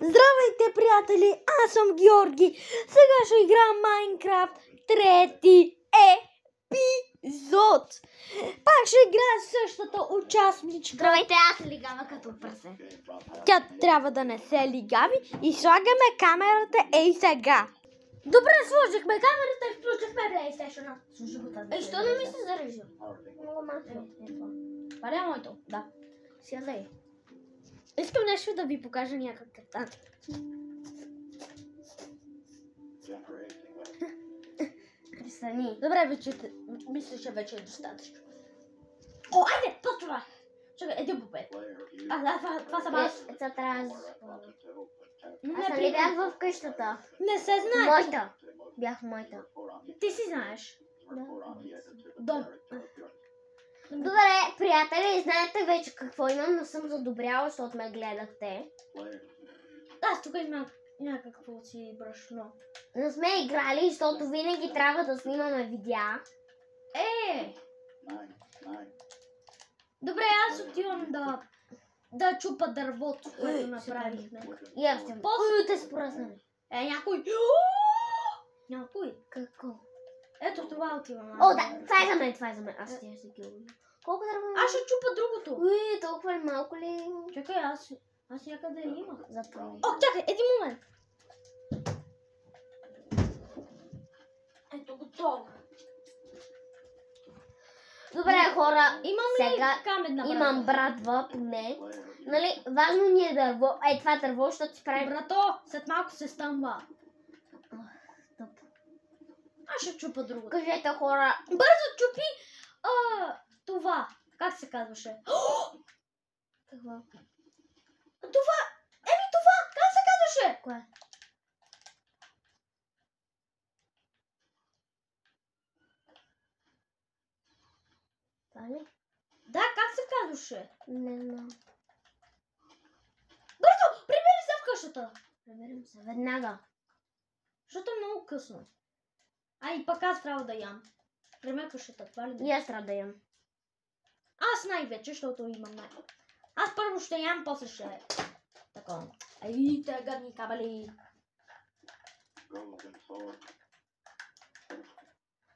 Здравейте, приятели! Аз съм Георги. Сега ще играм Майнкрафт трети епизод. Пак ще играя същата участничка. Здравейте, аз се лигава като пръсе. Тя трябва да не се лигави и слагаме камерата ей сега. Добре, сложихме камерата и включихме PlayStation. Служи го тази. Що не ми се зарежда? Много малко е това. Това е моето, да. Сега да е. Искам нещо да ви покажа някакъв танц. Присъни. Добре, вече, мисля, че вече е достатъчно. О, айде, почва! Чакай, един по пет. Да, това съм аз. Сега трябва да... Не, Аз нали бях в къщата? не се знае. Моята. Бях в моята. Ти си знаеш. Да. Дом. Добре, приятели, знаете вече какво имам, но съм задобряла, защото ме гледахте. Аз тук имам някакво си брашно. Не сме играли, защото винаги трябва да снимаме видеа. Добре, аз отивам да чупа дървото, което направихме. И аз съм. Те спръснали. Някой. Някой. Какво? Ето това отивам. О, да, това е за мен, това е за мен. Аз ще ги убия. Колко дърва? Аз ще чупа другото. Уи, толкова ли малко ли? Чакай, аз някъде имах. Затвори. О, чакай, един момент. Ето, готово. Добре, хора, Имам сега ли каменна брада? имам брадва, поне. Нали, важно ни е дърво. Това дърво, защото си прави... Брато, след малко се стъмва. Стоп. Аз ще чупа другото. Кажете, хора. Бързо чупи това. Как се казваше? Какво? Това! Това! Как се казваше? Кое? Това ли? Да, как се казваше? Не знам. Бързо! Прибери се в къщата! Приберем се веднага. Защото е много късно. И пък аз трябва да ям. Прибери къщата, това ли? И аз трябва да ям. Аз най-вече, защото имам Аз първо ще ям, после ще е такова. Ей, те гадни кабели.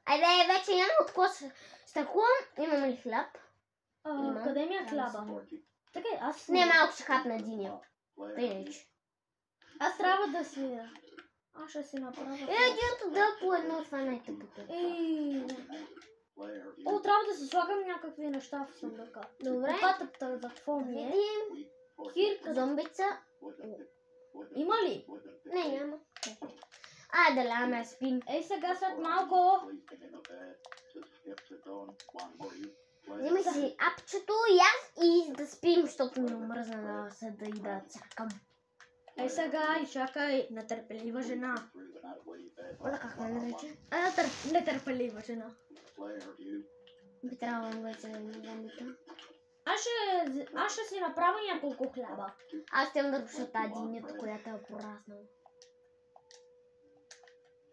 Айде, вече имам от какво се страхувам. Имам ли хляб? Къде ми е хляба? Така, аз... Не, малко ще хапна единия. Иначе. Аз трябва да си... Аз ще си направя... Дирто да по едно, това най-тъпото. О, трябва да се слагам някакви неща в сундука. Добре. Опатата за какво ми е? Видим. Кирка. Зомбица. Има ли? Не, няма. Айде, ляме, спим. Ей, сега след малко. Взимай си апчето и аз и да спим, защото ми омръзна да се да и да цякам. Ей, сега и чакай. Нетърпелива жена. Оля, как ме нарича? Нетърпелива жена. Би трябвало вече да ми зомбита. Аз ще си направя няколко хляба. Аз ще да руша тази динята, която е пораснала.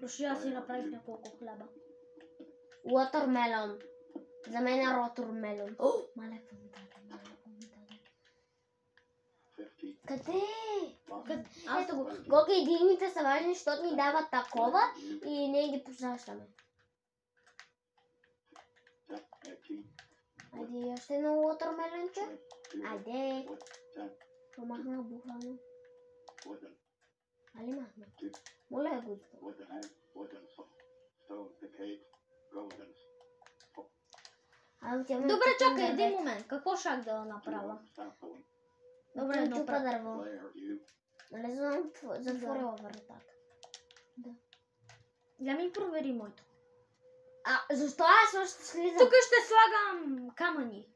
Руши, аз си направих няколко хляба. Уотърмелон. За мен е ротормелон. Мале, какво ми даде? Къде? Ето го. Гоги и дините са важни, защото ни дават такова и ние ги посащаме. Айде, още едно уотърмелонче. Айде. Помахна бухано. Али махна? Моля го. Добре, чакай един момент. Какво шак да направя? Добре, Добре, чупа дърво. Нали знам, затворила вратата. Да. Я ми провери моето. Защо аз още слизам? Тук ще слагам камъни.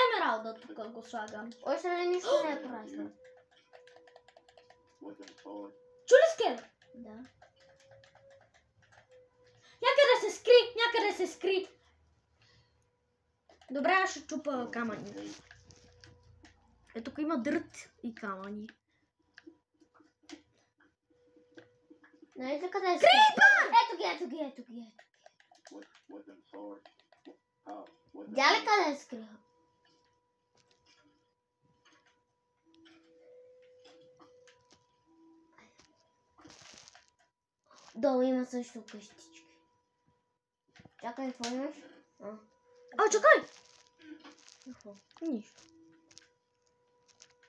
Емералда тук го слагам. Още ли нищо не е пораснало? Чули скелет? Да. Някъде се скри. Добре, аз ще чупа камъни. Тук има дърт и камъни. Нали къде е? Ето ги. Дя ли къде е скриха? Долу има също къщички. Чакай, какво имаш? А, чакай! Какво? Нищо.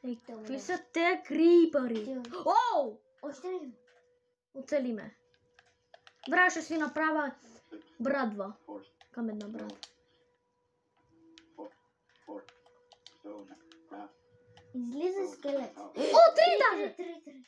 Ей, Долу, какви да. са те крипари? Тихо. Оу! Още ли? Оцели ме. Бра, ще си направя брадва. Към една брадва. Излиза скелет. О, три даже! Три.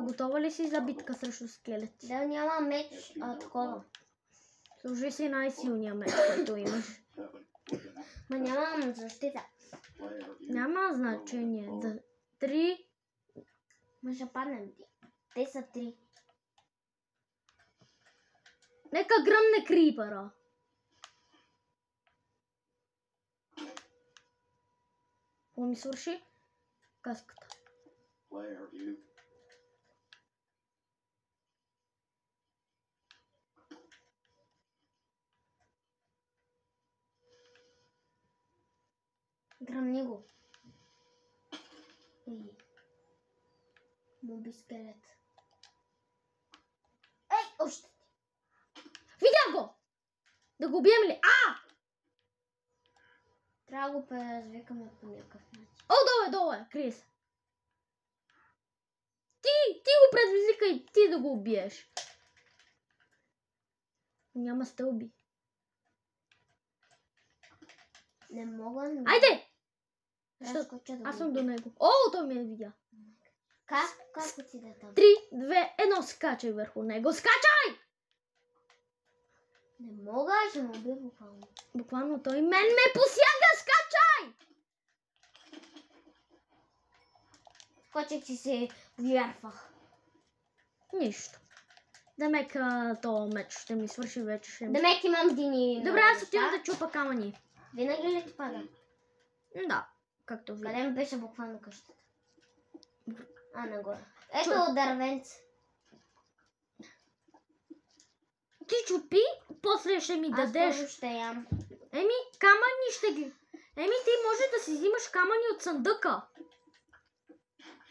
Готова ли си за битка срещу скелети? Да, няма меч, такова. Служи си най-силния меч, който имаш. Ма нямам защита. Няма значение. Три. Ма ще паднем. Те са 3. Нека гръмне крипъра. Какво ми свърши? Каската. Гръмни го. Моби скелет. Ей, още. Видях го! Да го убием ли? Трябва да го предизвикаме по някакъв начин. О, долу е, крие се. Ти го предизвикай, ти да го убиеш. Няма стълби. Не мога. Айде! Да скоча да Аз го съм до убия. него. О, той ме видя. Как отиде там? 3, 2, 1, скачай върху него. Скачай! Не мога, ще му убия буквално. Буквално той мен ме посяга, скачай! Скочих, че се вярвах. Нищо. Демек този меч ще ми свърши вече. Ще ми... Демек имам дини. Добре, аз отивам да чупа камъни. Винаги ли ти пада? Да, както вие. Къде ми беше буквално къщата? Нагоре. Ето дървенце. Ти чупи, после ще ми дадеш. Аз първо ще ям. Еми, камъни ще ги... Еми, ти може да си взимаш камъни от съндъка.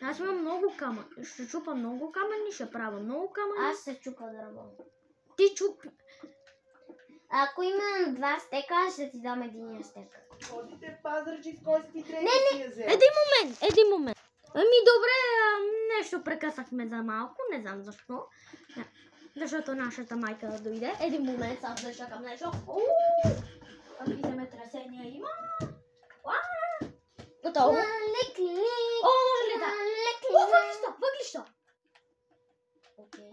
Аз имам много камъни. Ще чупа много камъни, ще правя много камъни. Аз се чупа дърво. Ти чупи. Ако имам 2 стека, ще ти дам единия стек. Ходите в Пазарджик, в кой си трети си я взел? Един момент. Ами добре, нещо прекъсахме за малко, не знам защо. Защото нашата майка дойде. Един момент, сега да чакам нещо. Какви земетресения има? Готово. О, може ли да? О, въглища! Окей.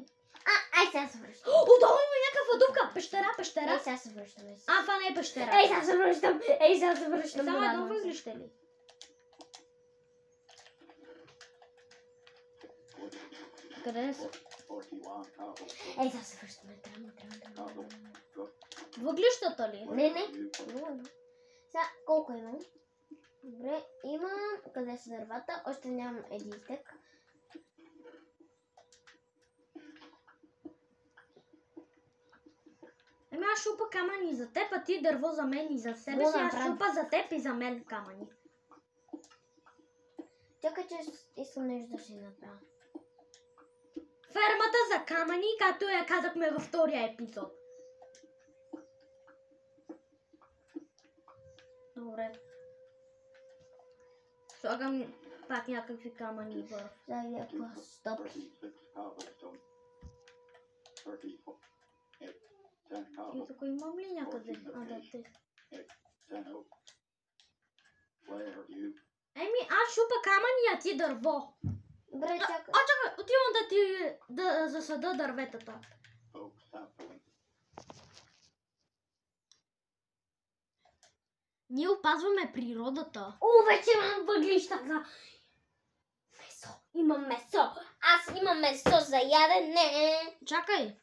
Ай, сега се връщам. Отдолу има някаква дупка. Пещера. Ей, сега се връщам. Това не е пещера. Ей, сега се връщам. Само едно въглище ли? Къде са? Ей, сега се връщам. Трябва. Въглищата ли? Не. Сега, колко имам? Добре, имам... Къде са дървата? Още нямам един стек. Еми аз шупа камъни за теб, а ти дърво за мен и за себе си. Аз шупа за теб и за мен камъни. Чакай, че искам нещо да си направя. Фермата за камъни, както я казахме във втория епизод. Добре. Слагам пак някакви камъни в... Дай някаква стоп. И тук имам ли някъде? Да, те. Еми, аз шупа камъни, а ти дърво. Добре, чакай. Чакай, отивам да засада дърветата. Ние опазваме природата. Вече имам въглища за месо. Имам месо. Аз имам месо за ядене. Чакай.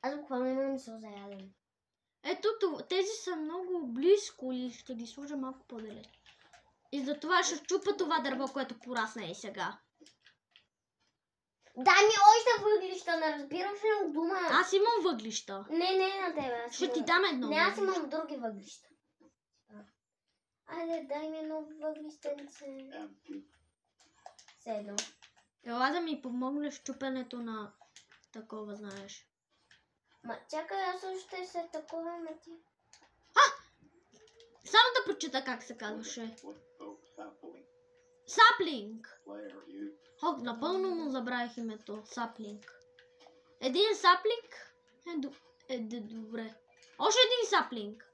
Аз буквално имам месо за ядене. Ето, тези са много близко и ще ги сложа малко по-далеч. И затова ще чупа това дърво, което порасна и сега. Дай ми още въглища, не разбираш ли от дума? Аз имам въглища. Не на тебе. Аз Ще ти имам. дам едно. Не, аз въглище. имам други въглища. Айде, дай ми едно въглищенце. Все едно. Ела да ми помогнеш с чупенето на такова, знаеш. Ма чакай, аз още се такова на ти. Само да прочита как се казваше. Саплинг. О, напълно му забравих името. Саплинг. Един саплинг е добре. Още един саплинг.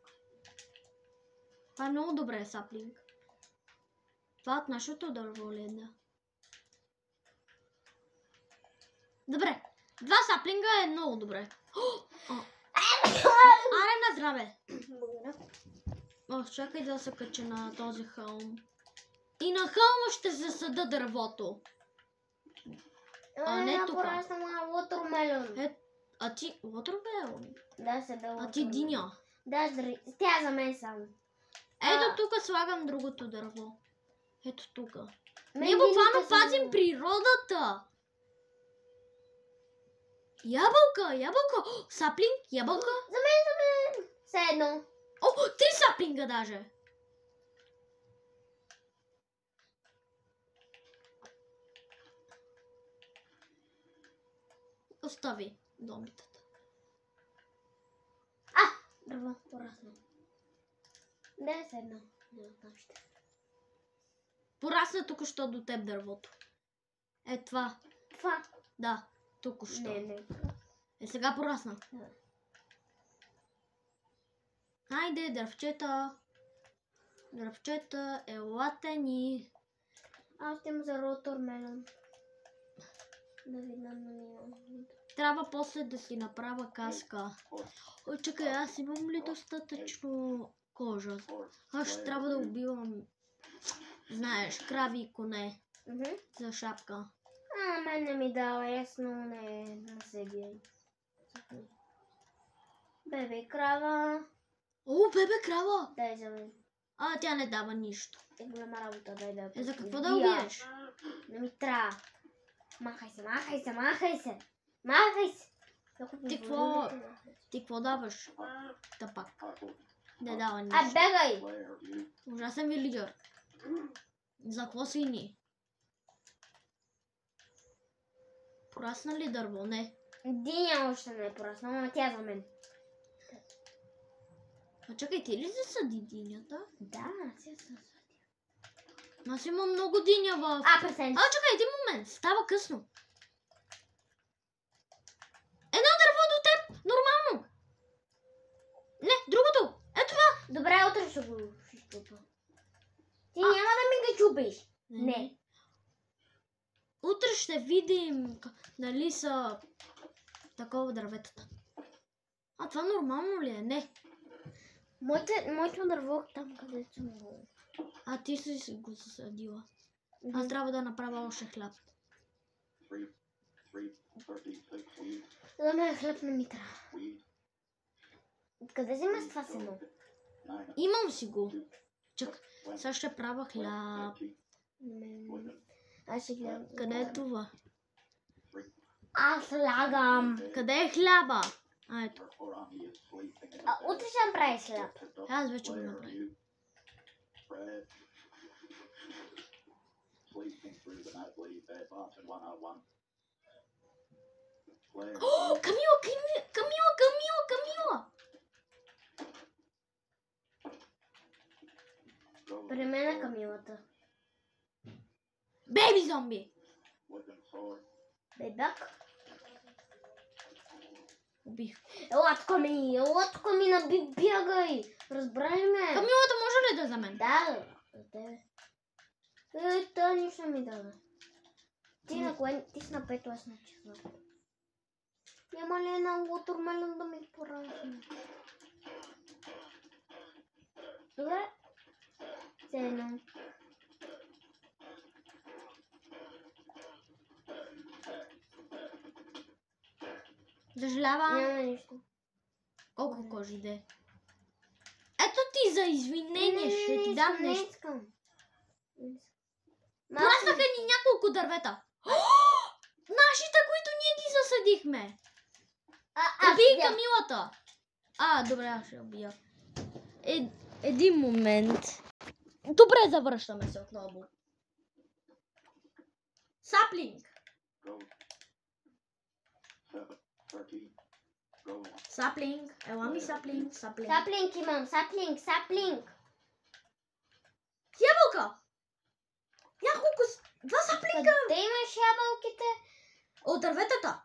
Това е много добре, саплинг. Това от нашето дърво ли е, да? Добре. 2 саплинга е много добре. Аре, на здраве. Благодаря. О, чакай да се кача на този хълм. И на хълма ще се съда дървото. Не тук. Порасна моя watermelon. А ти... Watermelon? Да, се да. А ти диня. Да, тя за мен само. Ето тук слагам другото дърво. Ето тук. Мен Ние буквално дините са пазим много. природата. Ябълка. О, саплинг, ябълка. За мен. Все едно. О, 3 саплинга даже. Остави домитата. Дърво, порасна. Да, все едно. Не знам ще. Порасна току-що до теб дървото. Е това. Това. Да, току-що. Не. Е, сега порасна. Да. Хайде, дървчета. Дървчета, елате ни. Аз ще имам за watermelon. Да видам на него. Трябва после да си направя каска. О, чакай, аз имам ли достатъчно кожа? Аз ще трябва да убивам, знаеш, крави и коне за шапка. Мен не ми дава ясно, не се бия. Бебе крава. О, бебе крава! Дай за мен. А, тя не дава нищо. Е голяма работа, дай да. Е, за какво да убиеш? Не ми трябва. Махай се. Ти какво даваш? Тапак. Не дава нищо. Бегай! Ужасен ви лидер. За какво свини? Порасна ли дърво? Не. Диня още не е порасна, но тя за мен. А чакай, ти ли засади динята? Да, тя съм. Аз имам много диня в... Пресен. чакай, един момент. Става късно. Едно дърво до теб. Нормално. Не, другото. Ето това. Добре, утре ще го щупа. Ти няма да ми ги чупиш. Не. Утре ще видим дали са такова дърветата. А това нормално ли е? Не. Моето дърво там, където съм го. А ти си го засадила. Аз трябва да направя още хляб. За мен хлеб не ми трябва. Къде взимаш това сено? Имам си го. Чак, сега ще правя хляб. Аз ще гледам. Къде е това? Аз слагам. Къде е хляба? Ето. Утре ще направиш хляб. Аз вече го направих. О, Камила! При мен е Камилата. Бейби зомби! Бебак. Убих. Елатко ми бягай. Разбрали ме? Камилата може ли да е за мен? Да, за тебе. Той нищо ми дава. Ти на кое? Ти си на пето, аз на четвърто. Няма ли една watermelon да ми порасне? Добре. Все едно. Съжалявам. Няма нищо. Колко кожи де? Ето ти за извинение, ще ти дам Не нещо. искам. Пораснаха ни няколко дървета. Нашите победихме. Аз Убий бях. Камилата. Добре, аз ще убия. Един момент. Добре, завръщаме се отново. Саплинг. Саплинг. Ела ми саплинг. Саплинг. Саплинг имам, саплинг. Ябълка. Два саплинга. Къде имаш ябълките? От дърветата.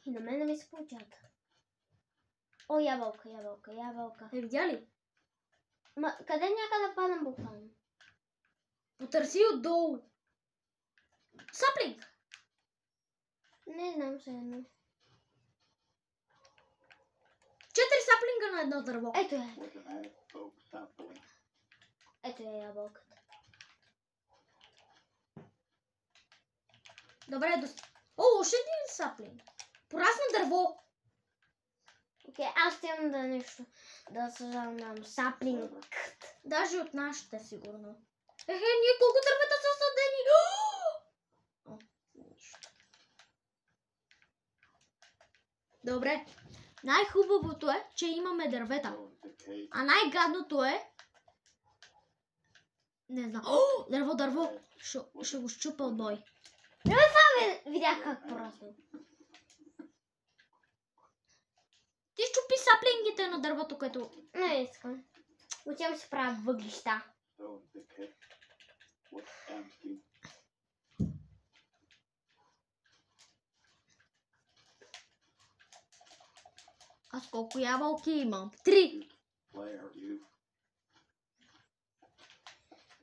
И на мен не ми се получават. О, ябълка. Видя ли? Ма, къде някъде падам буквално? Потърси отдолу. Саплинг. Не знам се едно. 4 саплинга на едно дърво. Ето е ябълката. Добре, още един саплинг. Порасна дърво. Окей, аз имам да нещо. Да създам саплинг. Даже от нашите, сигурно. Ние колко дървета са съдени? Добре. Най-хубавото е, че имаме дървета. А най-гадното е... Не знам. Дърво. Ще го щупа от бой. Видях как порасна. Ти щупи саплингите на дървото, което... Не искам. Отивам си правя въглища. Аз колко ябълки имам? 3.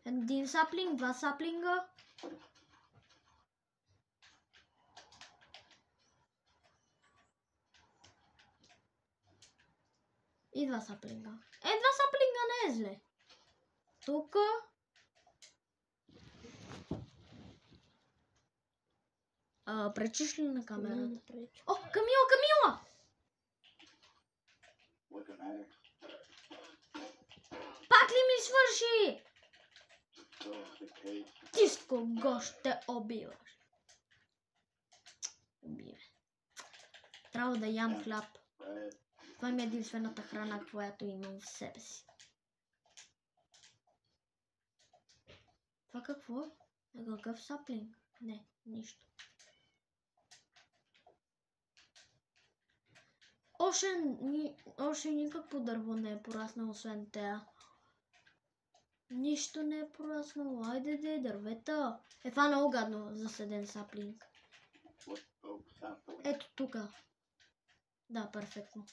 Един саплинг, 2 саплинга. И 2 саплинга. 2 саплинга не е зле. Тук. Пречиш ли на камерата? О, Камила! Пак ли ми свърши? Ти с кого ще убиваш? Убивай. Трябва да ям хляб. Това ми е единствената храна, която имам в себе си. Това какво е? Какъв саплинг? Не, нищо. Още никакво дърво не е пораснало, освен тея. Нищо не е пораснало. Айде, дървета. Това е много гадно за седен саплинг. Ето тук. Да, перфектно.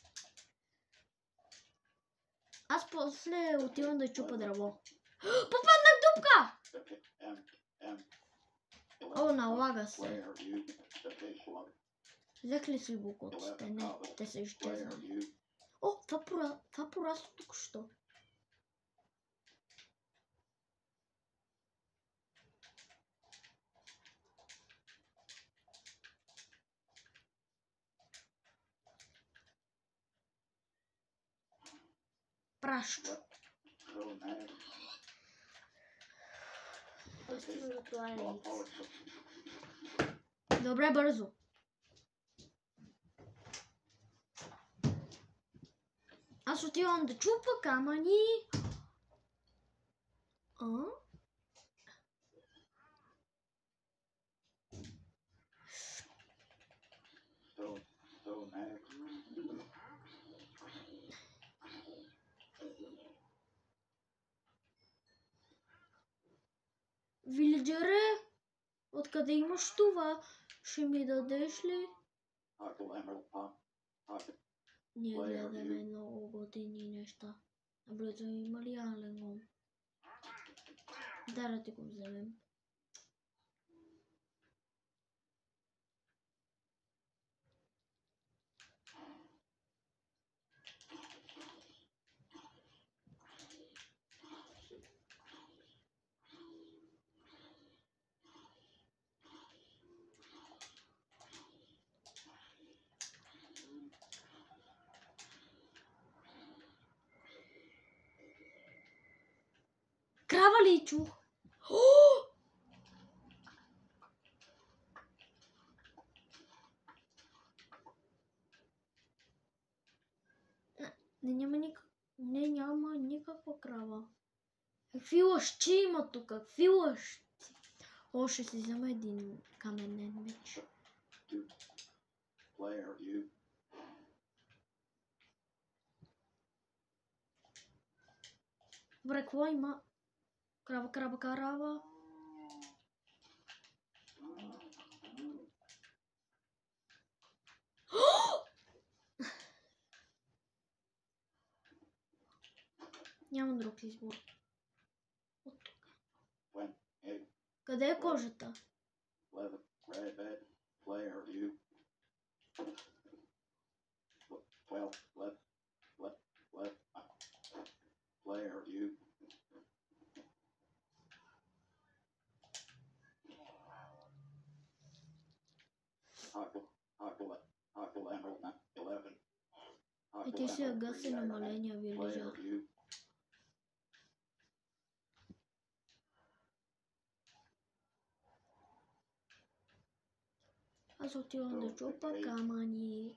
Аз после отивам да чупа дърво. Попаднах в дупка! Налага се. Взех ли си букоците? Не, те са изчезнали. Това порасна току-що. Пращо. Добре, бързо. Аз отивам да чупа камъни. Вилиджере, откъде имаш това? Ще ми дадеш ли? Ние гледаме много години неща. Наблизо има ли Аленом? Да ти го вземем. Крава ли чух? Не, няма никаква крава. Какви лъщи има тук? Какви лъщи? О, ще си взема един каменен меч. Добре, какво има? Крава. Няма друг избор. От тук. Къде е кожата? И ти си гаси намаления вилежа. Аз отивам да чупа камъни.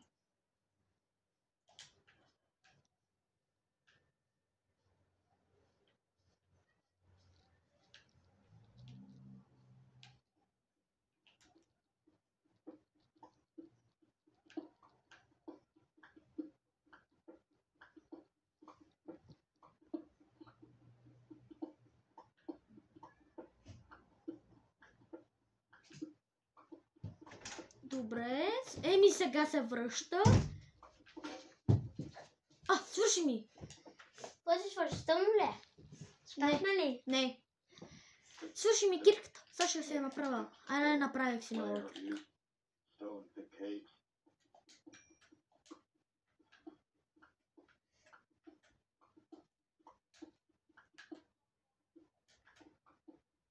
Добре. Еми сега се връща. Свърши ми. Какво си свърши? Тъмно ли? Спахме ли? Не. Свърши ми кирката. Сега ще се я направя. Айде, направих си много.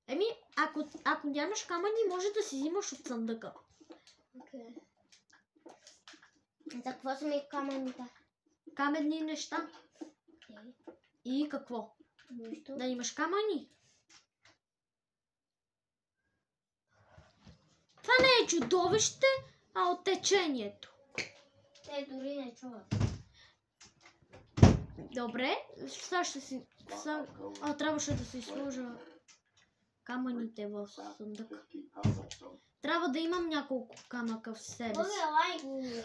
Еми, ако нямаш камъни, може да си взимаш от съндъка. Окей. За какво са ми камъните? Каменни неща. И какво? Нищо. Да имаш камъни. Това не е чудовище, а от течението. Те дори не чуват. Добре, сега ще си... трябваше да си сложа камъните в съндък. Трябва да имам няколко камъка в себе си.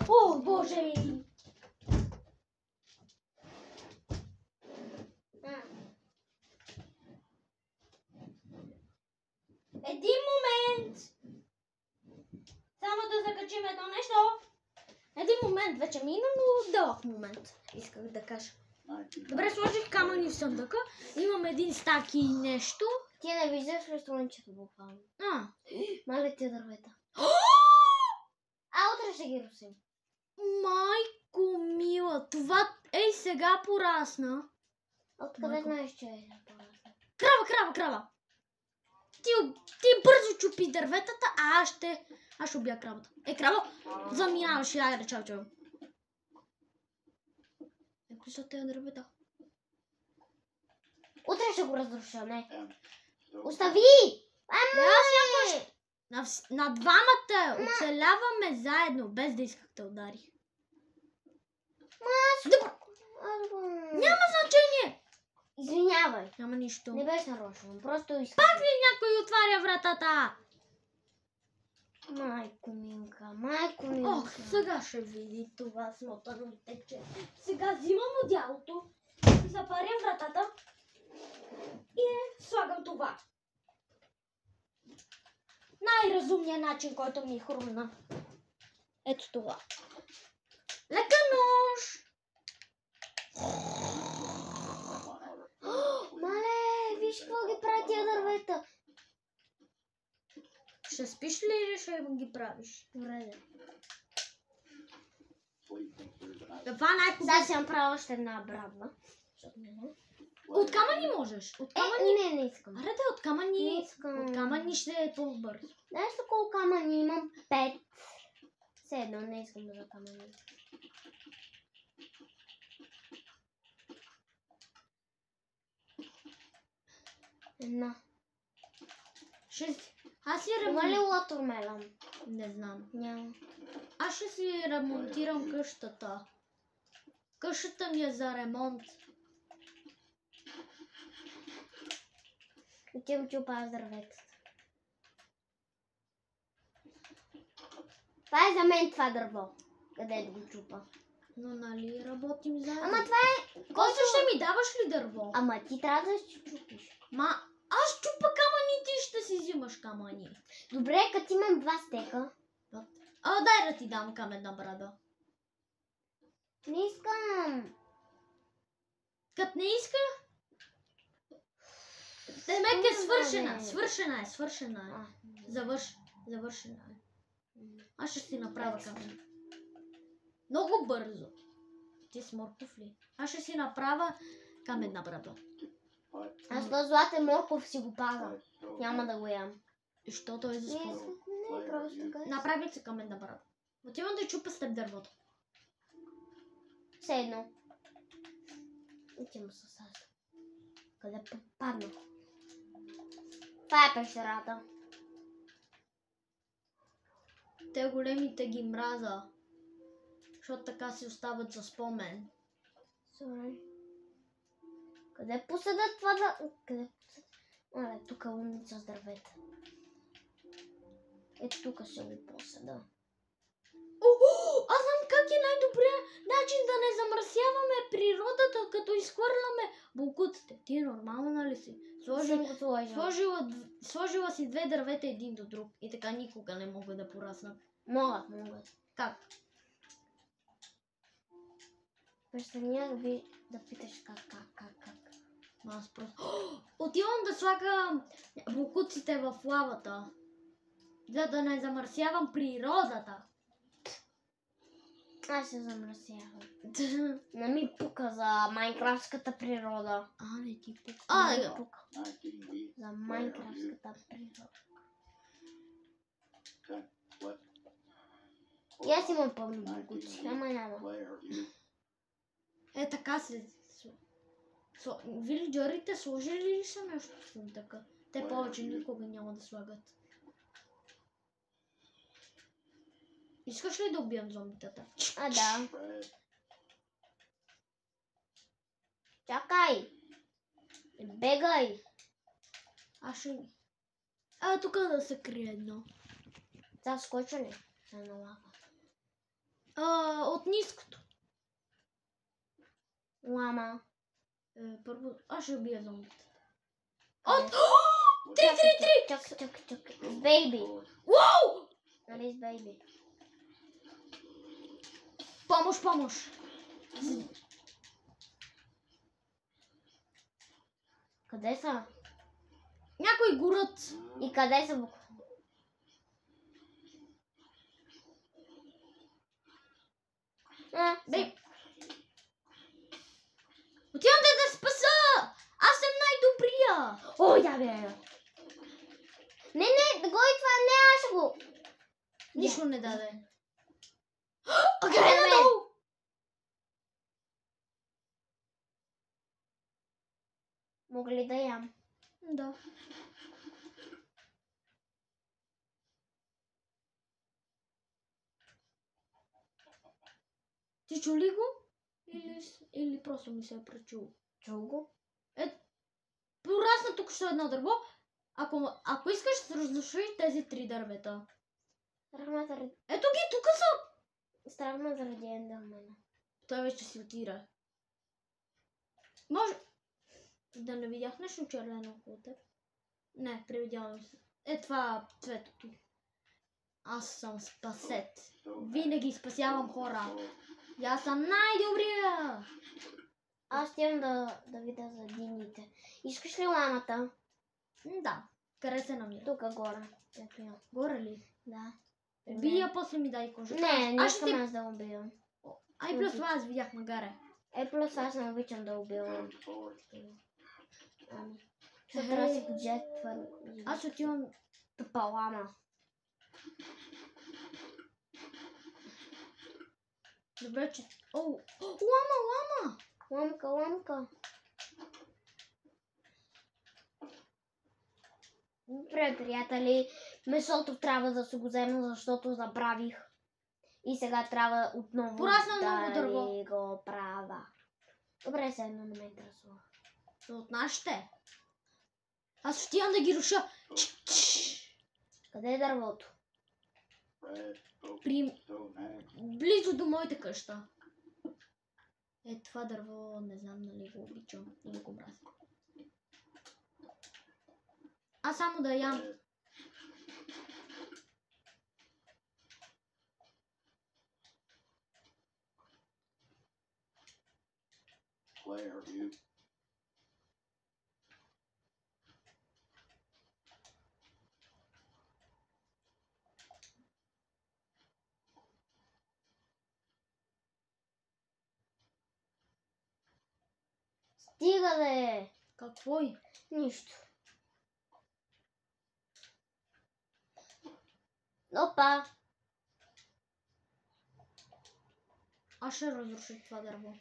О, Боже! Един момент! Само да закачим едно нещо. Един момент вече мина, но дълъг момент, исках да кажа. Добре, сложих камъни в съндъка. Имам един стак и нещо. Ти не виждаш ли слънчето буквално? Мале ти дървета. Утре ще ги русим. Майко мила, това сега порасна. Откъде знаеш, че е порасна? Крава! Ти бързо чупи дърветата, а аз ще убия кравата. Краво, заминаваш и айде, чао. Кои са тези дървета? Утре ще го разруша, не. Остави! На двамата оцеляваме заедно, без да исках да удари. Няма значение! Извинявай. Няма нищо. Не беше нарочно, просто искам. Пак ли някой отваря вратата? Майко Милка. Ох, сега ще види това смотано тече. Сега взимам одялото, запарям вратата и слагам това. Най-разумният начин, който ми хрумна. Ето това. Лека нож! Мале, виж какво ги прави тия дървета. Ще спиш ли или ще ги правиш? Добре. Това най-хубаво. Сега си направя още една брадва. От камъни можеш. От камъни. Не искам. Аре, от камъни. Не искам. От камъни ще е по-бързо. Знаеш ли колко камъни имам? 5. Все едно не искам да камъни. Една. 6. Аз си Има ли лотормелан? Не знам. Няма. Аз ще си ремонтирам къщата. Къщата ми е за ремонт. Отивам чупа дърветата. Това е за мен това дърво. Къде да го чупа? Но нали работим заедно? Ама това е... После ще ми даваш ли дърво? Ама ти трябва да си чупиш. Ма, аз чупа камъни, ти ще си взимаш камъни. Добре, като имам 2 стека. Дай да ти дам каменна брада. Не искам. Кът не иска? Демек е свършена. не. Свършена е. Завършена е. Аз ще си направя камен. Много бързо. Ти с морков ли? Аз ще си направя каменна брада. Аз този златен морков си го пазам. Няма да го ям. И що той е за скоро? Не, просто така. Направих си каменна брада. Отивам да чупа с теб дървото. Все едно. Отивам с аз. Къде попадна? Това е пещерата. Те големите ги мраза. Защото така си остават за спомен. Sorry. Къде посадат това да... Къде посадат? Оле, тук е умница с дървета. Ето тук ще го посада. Аз знам как е най-добрият начин да не замърсяваме природата, като изхвърляме булкутите. Ти нормално нали си? Съм го сложила. Сложила си 2 дървета един до друг и така никога не могат да пораснат. Могат. Как? Престания да питаш как. Аз просто... Отивам да слагам булкуците в лавата, за да не замърсявам природата. Аз се замърсявам. Не ми пука за майнкрафтската природа. Не ти пука. Не ми пука. За майнкрафтската природа. И аз имам пълно булкуци, ама няма. Е така се... Вилиджърите сложили ли са нещо така? Те повече никога няма да слагат. Искаш ли да убием зомбитата? Да. Чакай! Бегай! Аз ще... тук да се крие едно. Това скоча ли? Се налага. От ниското. Лама. Първо, аз ще убия зомбитата. От... 3! Чакай. С бейби. Уау! Нали с бейби? Помощ! Къде са? Някой горът. И къде са буквално? Бей. Отивам да спаса! Аз съм най-добрия! Я бе! Не, да го и това не, аз ще го... Нищо не даде. Къде е надолу? Мога ли да ям? Да. Ти чу ли го? Или просто ми се е пречул? Чул го? Порасна тук ще едно дърво. Ако искаш, ще разруши тези 3 дървета. Ето ги, тук са! Страх ме заради ендърмена. Той вече си отира. Може да не видях нещо червено около теб? Не, привидявам се. Това цветото. Аз съм спасет. Винаги спасявам хора. И аз съм най-добрия. Аз имам да видя за дините. Искаш ли ламата? Да. Къде се намира? Тук горе. Ето я. Горе ли? Да. Бия, после ми дай кожа. Не искам аз да убивам. Плюс това аз видях магаре. Плюс аз не обичам да убивам. Ще трябва да си джетва. Аз отивам тъпа лама. Добре, че... Лама! Ламка. Добре, приятели, месото трябва да се го взема, защото забравих. И сега трябва отново Порасна много дърво. да го правя. Добре, сега едно не ме интересува. От нашите. Аз отивам да ги руша. Къде е дървото? Близо до моята къща. Е, това дърво, не знам нали го обичам или го мразя. Аз само да ям. Стига да е! Какво е? Нищо. Опа! Аз ще разруша това дърво.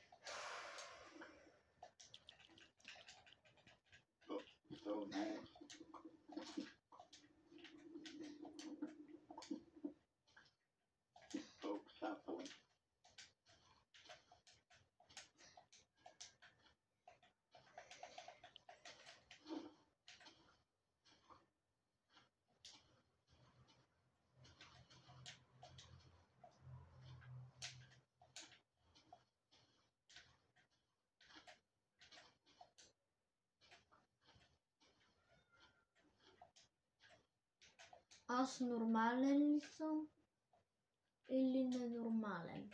Аз нормален ли съм? Или ненормален?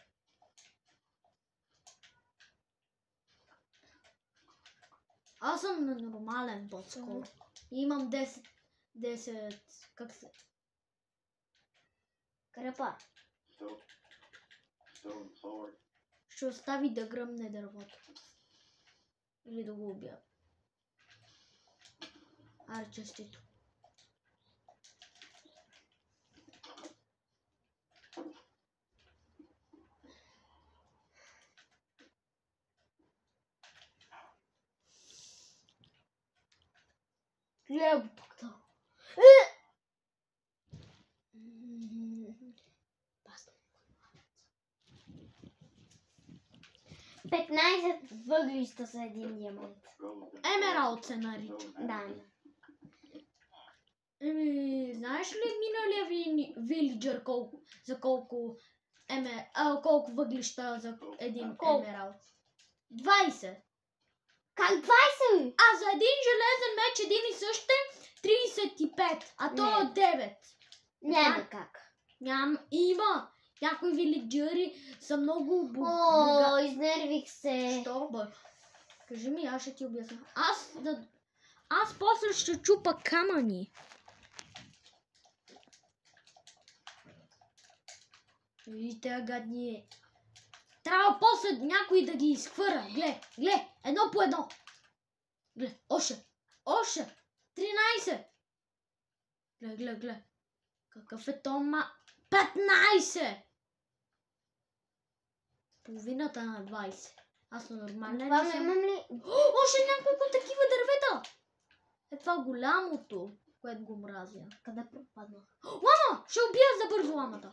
Аз съм ненормален по-скоро. Имам 10, как се... Крепа. Ще остави да гръмне дървото. Или да го убия. Аре, честито. Гледай пак това. 15 въглища са един диамант. Емералд се нарича. Да. Знаеш ли миналия вилиджър колко въглища за един емералд? 20. Как 20? А за един железен меч един и същ е 35, а то е 9. Няма как. Има. Някои вилиджъри са много О, изнервих се. Що бе? Кажи ми, аз ще ти обясня. Аз после ще чупа камъни. Вижте, гадни. Трябва после някой да ги изхвърля. Гле, едно по едно. Гле, още. 13. Гле. Какъв е то 15. Половината на 20. Аз съм нормален. Това ме имам ли? Още няколко такива дървета. Е това голямото, което го мразя. Къде пропадна? Лама! Ще убия за бързо ламата.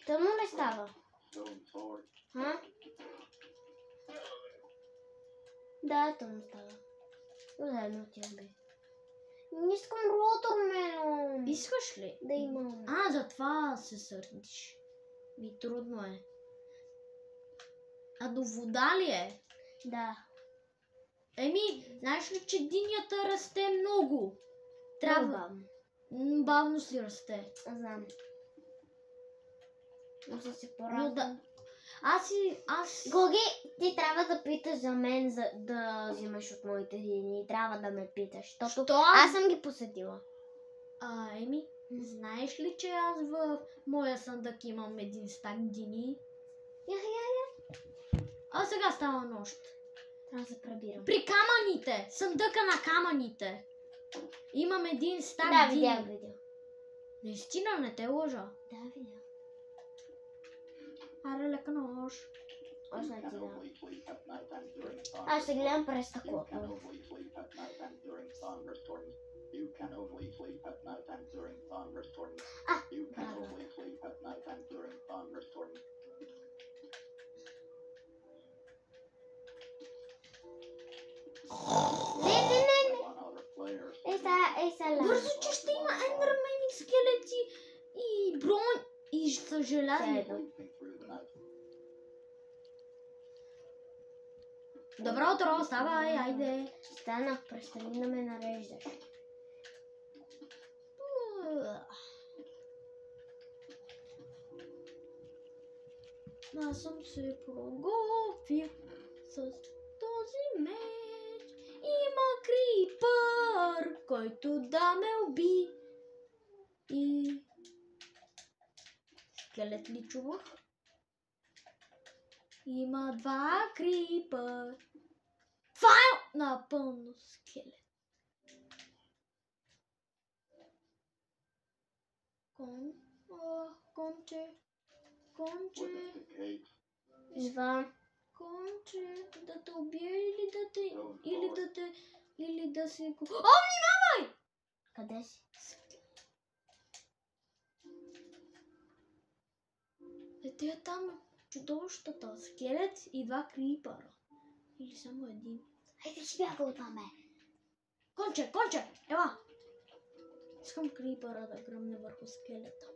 Тъмно ли става? Да, тъмно става. Заедно отиваме. Не искам ротормелон. Искаш ли? Да имам. Затова се сърдиш. Трудно е. А до вода ли е? Да. Знаеш ли, че динята расте много? Трябва. Бавно. Бавно си расте. Знам. Но са си Но поразни. да. Аз... Гоги, ти трябва да питаш за мен, за да взимаш от моите дини. Трябва да ме питаш. Защото аз съм ги посетила. Знаеш ли, че аз в моя съндък имам един стак дини? А сега става нощ. Трябва да се пребирам. При камъните! Съндъка на камъните! Имам един стак дини. Да, видях. Наистина, не те лъжа. Да, видях. Аре, лека нощ. Аз не ти дам. Аз ще гледам през стъклото. You can only sleep at nighttime during thunderstorms. Ah, You can bravo. only sleep at nighttime during thunderstorms. Не. One other players. Esa la... Бързо, че ще има ендърмени, скелети и бронь и са желязни. Седо. Sleeping through the night. Добро утро, ставай, айде. Станах, престани да ме нареждаш. Аз съм се проготвил с този меч. Има крипър, който да ме уби. И... скелет ли чувах? Има два крипър. Това е напълно скелет. Конче. What is the case? Идвам. Конче, да те убия или да те... Или или да се... О, внимавай! Къде си? Е там чудовищата. Скелет и два крипъра. Или само един. Хайде, ще бяга от това, бе. Конче, ела! Искам крипъра да гръмне върху скелета.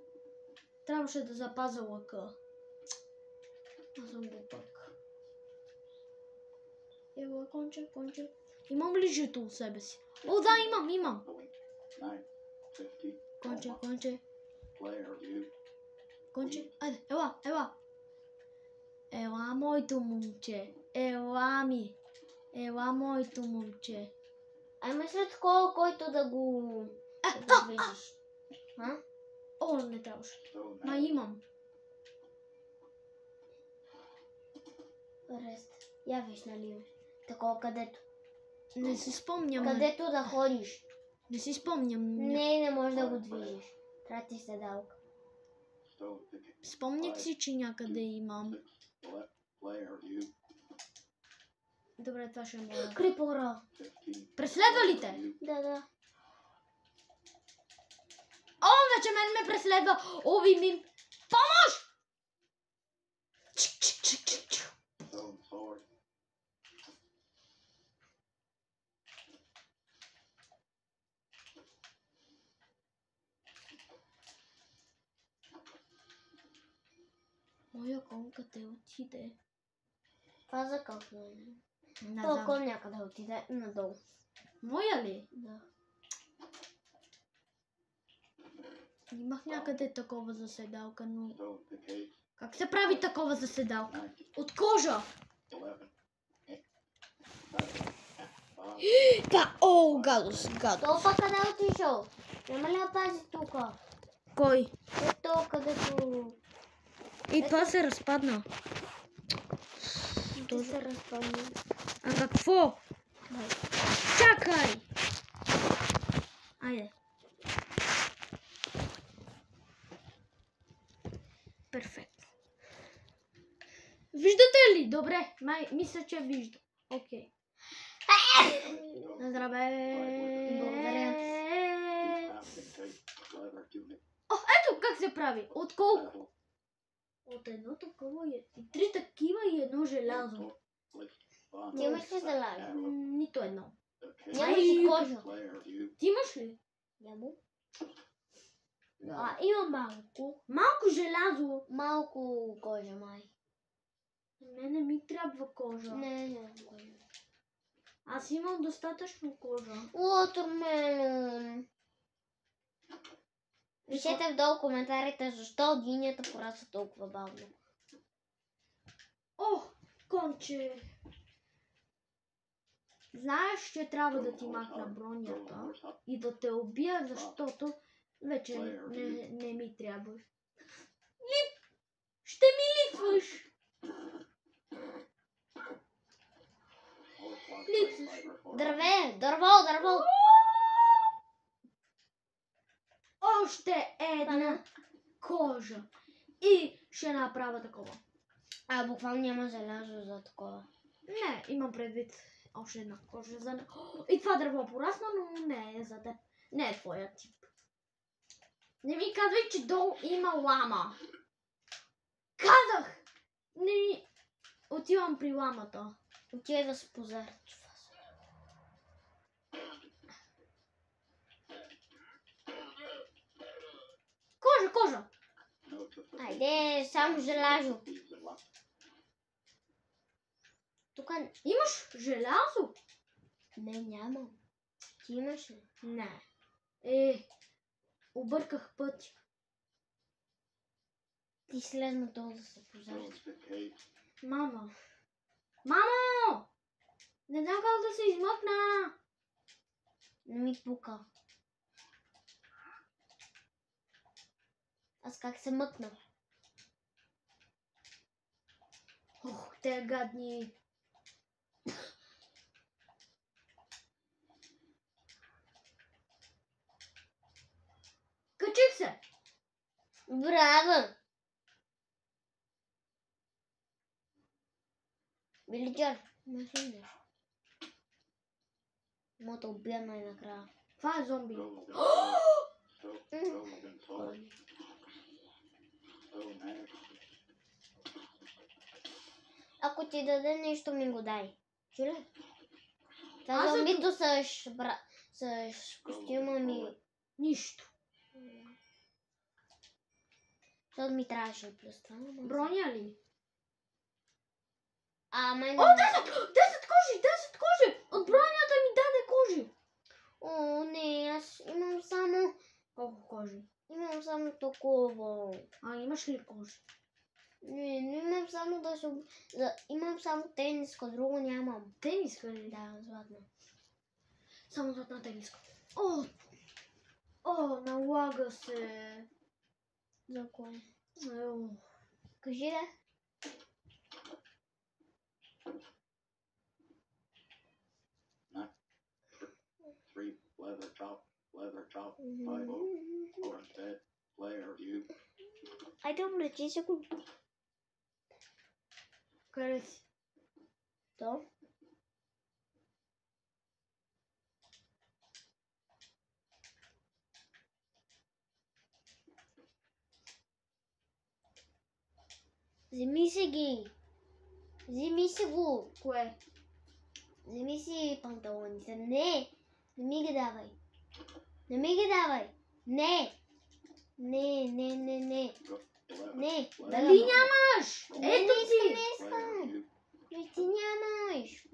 Трябваше да запазя лъка. Аз съм глупак. Ела, конче. Имам ли жито от себе си? О, да, имам. 9, 50. Конче. Player, you. Конче, айде, ела. Ела, моето момче. Ела моето момче. А имаш ли такова, който да го... движиш? А? О, не трябваше. So Ма now, имам. Рест. Я виж, нали имаш. Такова, където. Не си спомням. Където да ходиш. Не си спомням. Не можеш да го движиш. Трябва ти седалка. so pick Спомнях си, че някъде имам. left player, you. Добре, това ще е моя. Крипора. 15. Преследва ли те? You. Да. О, вече мен ме преследва. Ови ми. Помощ! Чик. Stone sword. Моя кон къде отиде? Това за какво е? Не Толкова знам. някъде отиде надолу. Моя ли? Да. Имах някъде такова заседалка, но... Stone pick 8. Как се прави такова заседалка? 90. От кожа! 11. 5. Та, о, гадост. Толкова къде е отишъл? Няма ли да пази тук? Кой? Ето където... И това се разпадна. Ти се разпълни. А какво? Чакай! Айде. Перфектно. Виждате ли? Добре. Мисля, че виждам. Окей. Здраве! Благодаря. О, ето как се прави. От колко? От едно такова и три такива и едно желязо. Ти имаш ли залази? Нито едно. Нямаш ли кожа? Ти имаш ли? Няма. Има малко. Малко желязо. Малко кожа, май. Не ми трябва кожа. Не кожа. Аз имам достатъчно кожа. Watermelon. Пишете вдолу коментарите защо динята порасва толкова бавно. О, конче! Знаеш, че трябва да ти махна бронята и да те убия, защото вече не ми трябва. Ще ми липваш! Дърво! Още една кожа. И ще направя такова. Буквално няма желязо за такова. Не, имам предвид още една кожа за... И това дърво порасна, но не е за теб. Не е твоя тип. Не ми казвай, че долу има лама. Казах! Не ми... Отивам при ламата. Отивай да се позарчва. Кожа! Айде, само желязо. Тук Имаш желязо? не, нямам. Ти имаш ли? Не. Обърках пътя. Ти слезна долу да се позарчва. Мамо! Мамо! Не знам как да се измъкна. Не ми пука. Аз как се мъкна? Ох, те гадни. Качих се. Браво! Вилиджър, имаш ли нещо? Мога да убия най-накрая. Това е зомби. Ако ти даде нещо, ми го дай. Чули? Това Аз за зомбито с костюма ми. Нищо. Защото ми трябваше плюс това. Броня ли? Ама не. О, 10 кожи! 10 кожи! От бронята ми даде кожи. О, не, аз имам само. Колко кожи? Имам само такова. А, имаш ли кожи? Не имам само да се. Имам само тениска, друго нямам. Тениска ли? Да, златна. Само златна тениска. Налага се. За кое? Ео. Кажи да. Three leather top, 5 oak, orange bed, player view. Айде, облечи се го. Къде си? То. Вземи си ги. Вземи си го. Кое? Вземи си панталоните. Не. Не ми ги давай. Не ми ги давай. Не. Не. Не. Дали нямаш? Не, Ето не ти! искам, не искам. Но ти нямаш.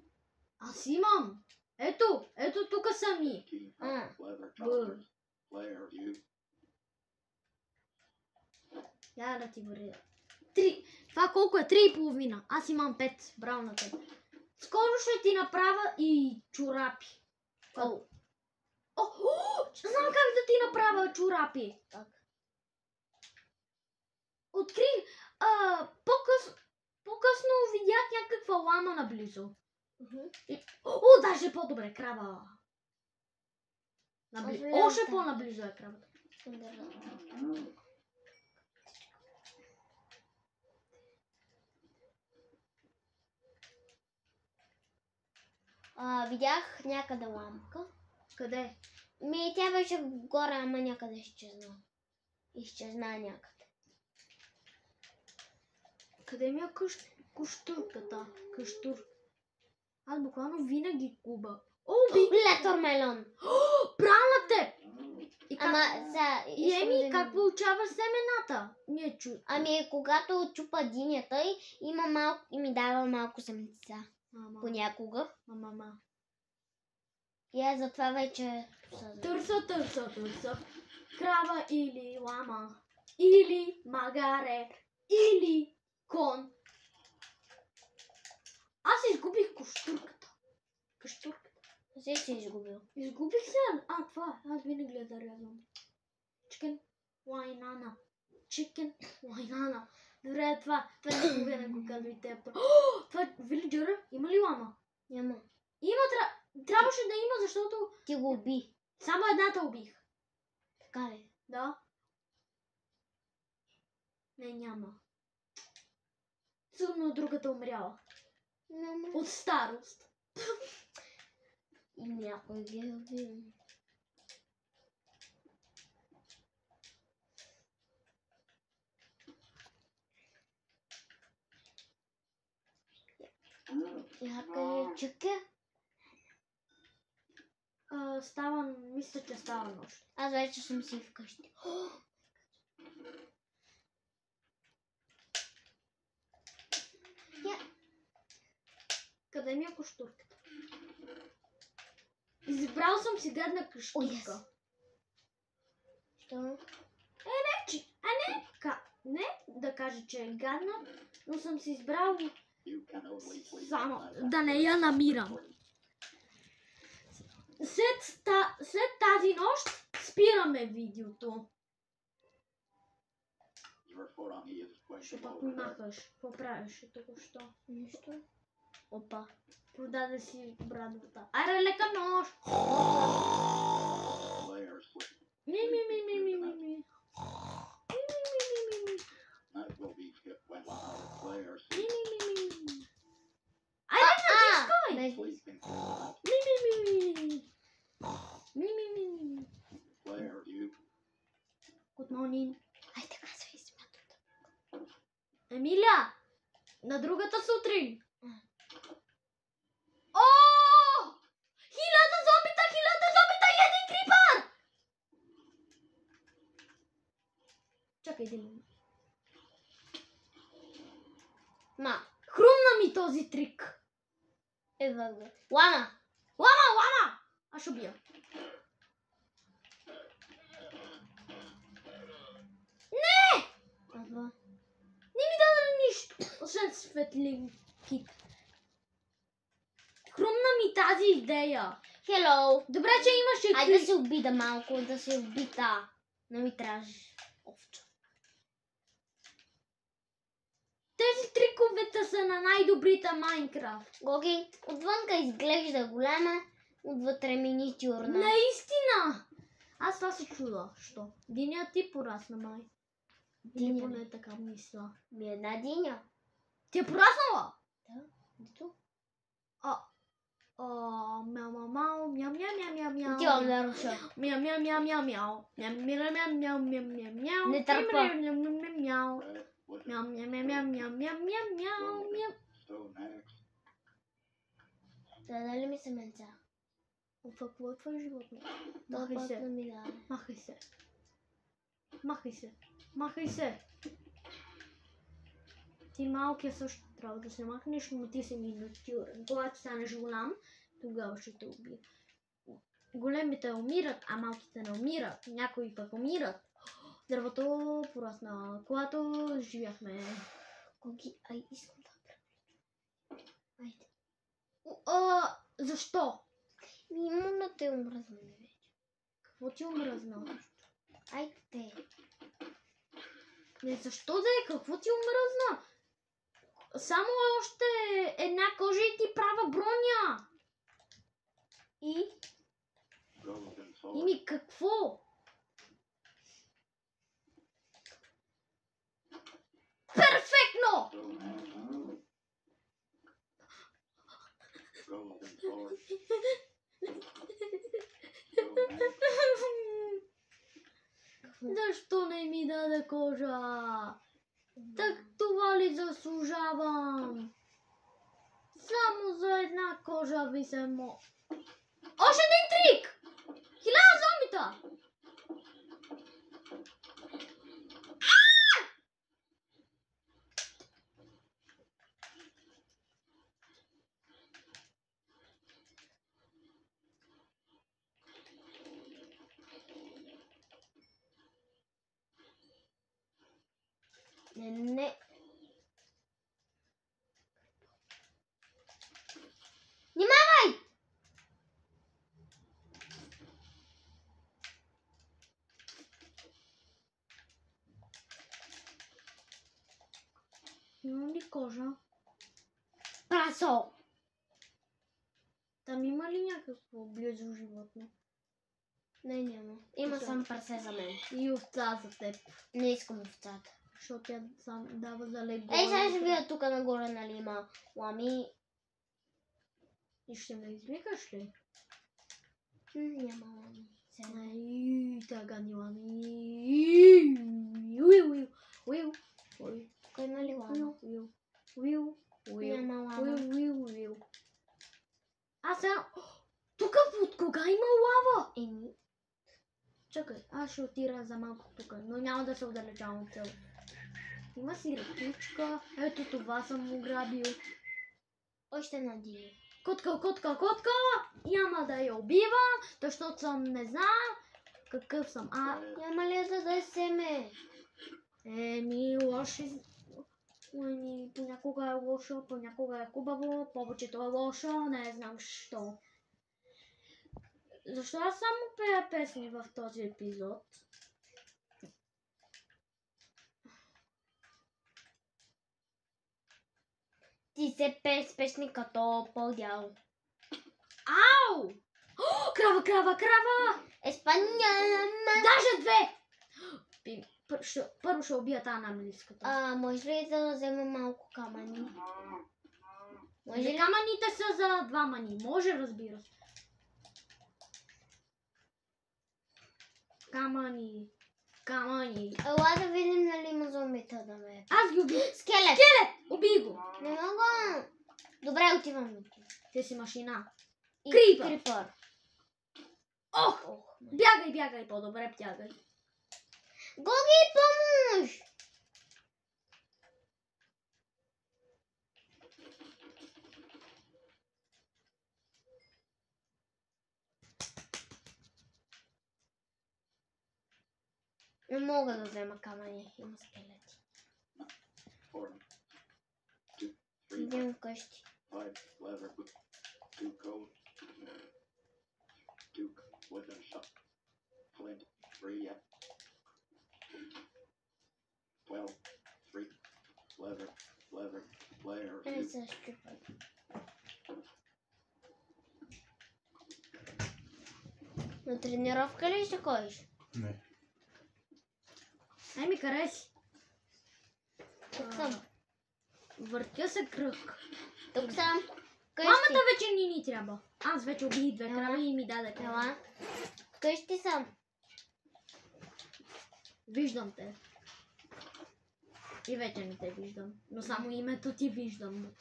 Аз имам. Ето тук са ми. А. Leather Б. trousers, player view. Я да ти вървя. 3. Това колко е? 3,5. Аз имам 5. Браво на теб. Скоро ще ти направя и чорапи. О. Знам как да ти направя чорапи. Как? Открих. По-късно видях някаква лама наблизо. Даже по-добре. Крава. Аз видях Още там. по-наблизо е кравата. Видях някъде лампка. Къде? Тя беше горе, ама някъде изчезна. Изчезна някъде. Къде ми е кущурката? Кащур. Аз буквално винаги губа. Летормелон. Права те! И как... Ама за... И Еми, как получаваш семената? Ние когато чупа динята и ми дава малко семенца. Понякога. Мама. И аз затова вече... Търса. Крава или лама. Или магаре. Или кон. Аз изгубих кущурката. Си си изгубил. Изгубих се. Това. Аз винаги гледа да рязам. Chicken wine. Добре, това не мога да го казвай теб. Това вилиджъра има ли лама? Няма. Трябваше да има, защото Ти го уби. само едната убих. Така ли? Да. Не, няма. Сигурно другата умряла. Няма. От старост. И някой ги е убил. Яка чука? Мисля, че става нощ. Аз вече съм си вкъщи. Къде ми е кощурката? Избрал съм си гадна кощурка. Що? Не да кажа, че е гадна, но съм си избрал само да не я намирам. След тази нощ спираме видеото. Ще пак ми махаш. Какво правиш току-що? Нищо. Опа. Продаде си брадвата. Айде, лека нощ! Ми. Айде, натискай! Ми. Good morning. Айде, казвай смятата. Емилия, на другата сутрин. О! 1000 зомбита и един крипър! Чакай, един. Хрумна ми този трик. Ева го. Лана! Аз ще убия. Ава. Не ми даде нищо, освен светлинки. Хрумна ми тази идея. Хело! Добре, че имаше Айде да се обида малко, да се обида. Не ми трябваше овча. Тези триковете са на най-добрите Майнкрафт. Гоги, отвънка изглежда голяма, отвътре миниатюрна. Наистина! Аз това се чуда. Що? Диня ти порасна, май. Или Диня поне така мисля. ми е една диня. Ти е пораснала? Да, ето. Мяу. Отивам да руша. Мяу. Не търпа. Мяу. Да, дали ми семенца? Какво е твое животно? Махай Махай се. се. Ми даде. Махай се. Ти малкия също трябва да се махнеш, но ти си миниатюрен. Когато станеш голям, тогава ще те убия. Големите умират, а малките не умират. Някои пък умират. Дървото порасна, когато живяхме. Гоги, ай, искам да правя. Айде. Защо? Има да те омръзна вече. Какво ти омръзна? Айде. Не, защо да е? Какво ти омръзна? Само още една кожа и ти права броня. Ими какво? Перфектно! Защо не ми даде кожа? Так това ли заслужавам? Само за една кожа ви се Още един трик! 1000 зомбита! Не. Внимавай! Имам ли кожа? Прасо! Там има ли някакво близо животно? Не, няма. Има само прасе за мен. И овца за теб. Не искам овцата. Защото тя сам дава за лего. Ей, сега ще видя тук нагоре, нали има лами. И ще ме извикаш ли? Няма лами. Ай, тага ни лами. Кой има ли лама? Уил. Няма лама. Уил. Аз сега... Тук от кога има лава? Еми, Чакай, аз ще отира за малко тук, но няма да се отдалечавам от цяло. Има си ръкичка. Ето това съм ограбил. още една диня. Котка! Няма да я убивам, защото съм не знам какъв съм. Няма ли да дай семе? Еми, лоши... Еми, понякога е лошо, понякога е хубаво, повечето е лошо, не знам що. Защо аз само пея песни в този епизод? Ти се пееш песни като по-дял. Ау! О, крава! Испания. Даже две! Първо ще убия тази английската. Може ли да взема малко камъни? Може ли? Камъните са за два мани. Може, разбира се. Камъни. Ела да видим нали има зомбита да ме. Аз ги убих. Скелет! Убий го. Не мога. Добре, отивам. Ти си машина. И Крипър. Крипър. Ох! Бягай, по-добре бягай. Гоги, помощ! Не мога да взема камъни, има скелети. 4, 2, 3, Идем вкъщи. 5 leather, 2 coat, 2 wooden shot, flint, 3 12, 3 leather, player, Не you, се щупа. На тренировка ли ще ходиш? Не. Еми, къде си? Тук съм. Въртя се кръг. Тук съм. Къщи. Мамата вече ни трябва. Аз вече убих две крави и ми даде крави. Ела. Къщи съм. Виждам те. И вече не те виждам. Но само името ти виждам.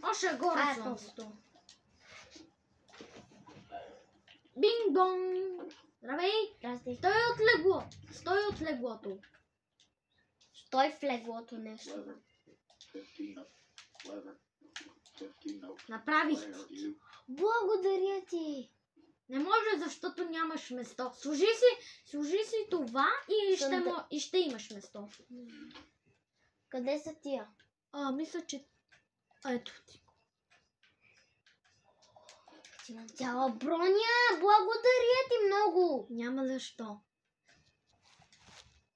Още горе слънцето. Бинг-бонг! Здравей! Здрасти. Стой от леглото. Стой в леглото нещо. leather, 15 leather, 15 oak, Направих. player, you, Благодаря ти. Не може, защото нямаш место. Служи си това и ще имаш место. Къде са тия? Мисля, че... Ето ти. Имам цяла броня. Благодаря ти много. Няма защо.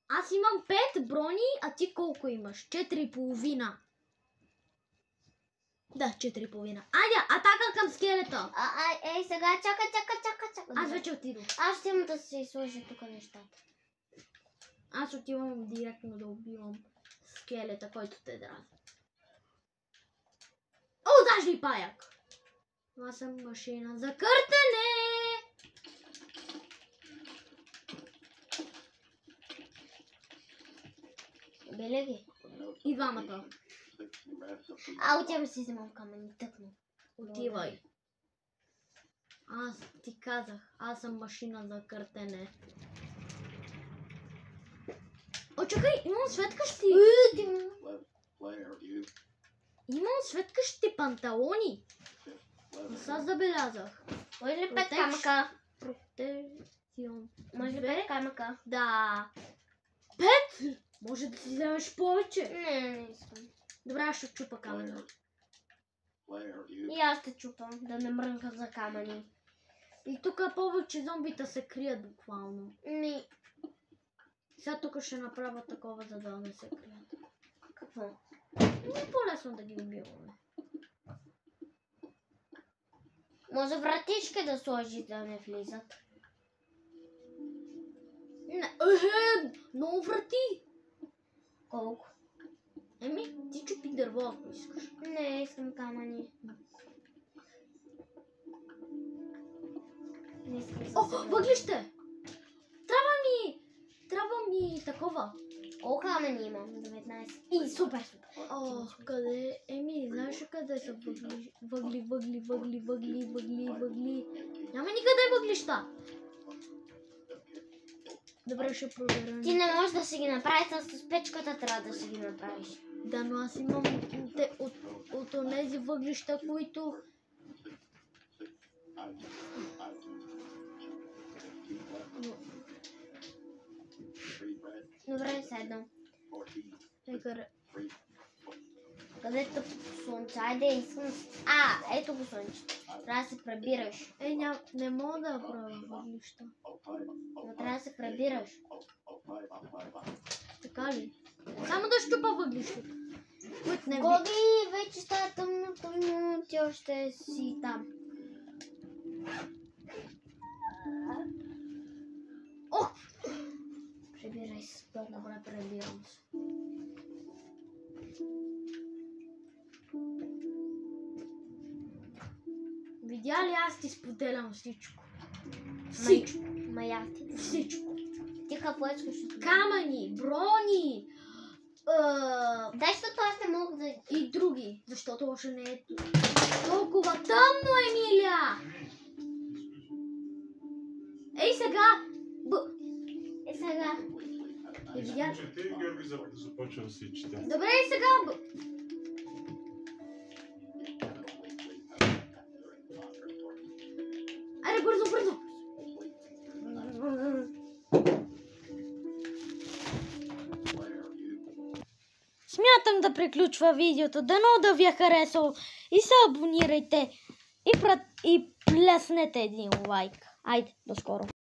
Аз имам 5 брони, а ти колко имаш? 4,5. Да, 4,5. Айде, атака към скелета. Ей, сега чака. Аз вече отидох. Аз ще имам да си сложа тук нещата. Аз отивам директно да убивам скелета, който те дразни. О, даже и паяк. Това съм машина за къртене. Били ги? И двамата. 60 rats of the Отивам си вземам камъни, тъкно. Отивай. Аз ти казах, аз съм машина за къртене. О, чакай, имам светкащи. player, you, Имам светкащи панталони. leather, Сега забелязах. Може ли 5 Протеж. камъка? Протекцион. Може ли Две. 5 камъка? Да. 5? Може да си вземеш повече. Не искам. Добре, аз ще чупа камъни. player, you, И аз ще чупам, да не мрънка за камъни. И тук повече зомбита се крият буквално. Сега тук ще направя такова, за да не се крият. Какво? Не по-лесно да ги убиваме. Може вратички да сложи да не влизат. Не, много врати. Колко? Еми, ти чупи дърво, ако искаш. Не, искам камъни. Не искам О, за въглище! Трябва ми такова. Колко камъни имам? 19. И супер. Ох, къде? Еми, знаеш ли къде са въгли? Няма никъде въглища. Добре, ще проверя. Ти не можеш да си ги направиш, с печката трябва да си ги направиш. Да, но аз имам от онези въглища, които... Добре, седно. Където слънце? Айде, искам... ето го слънце. Трябва да се пребираш. Не мога да правя въглища. Но трябва да се пребираш. Така ли? Само да щупа въглищата. Гоги, вече става тъмно, ти още си там. Ох! Пребирай се. Добре, пребирам се. Видя ли, аз ти споделям всичко. Всичко. Маяти. Всичко. Ти какво искаш? Камъни, брони, Дай, защото аз не мога да... и други. Защото още не е толкова тъмно, Емилия. Ей сега. Сега. Видя. Чете и Георги започва да си чете. Добре, и сега. Айде, бързо. Смятам да приключва видеото. Дано да ви е харесало. И се абонирайте. И плеснете един лайк. Айде, до скоро.